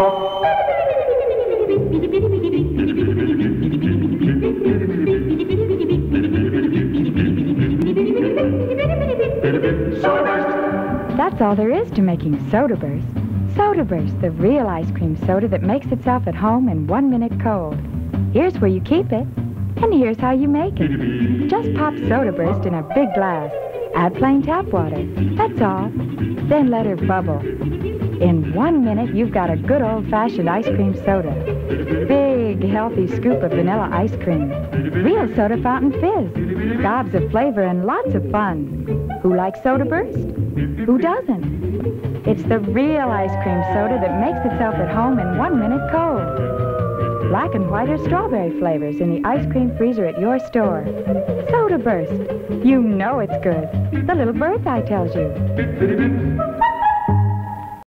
That's all there is to making Sodaburst. Sodaburst, the real ice cream soda that makes itself at home in 1 minute cold. Here's where you keep it, and here's how you make it. Just pop Sodaburst in a big glass. Add plain tap water. That's all. Then let her bubble. In 1 minute, you've got a good old-fashioned ice cream soda. Big, healthy scoop of vanilla ice cream. Real soda fountain fizz. Gobs of flavor and lots of fun. Who likes Sodaburst? Who doesn't? It's the real ice cream soda that makes itself at home in 1 minute cold. Black and white or strawberry flavors in the ice cream freezer at your store. Sodaburst. You know it's good. The little bird's eye tells you.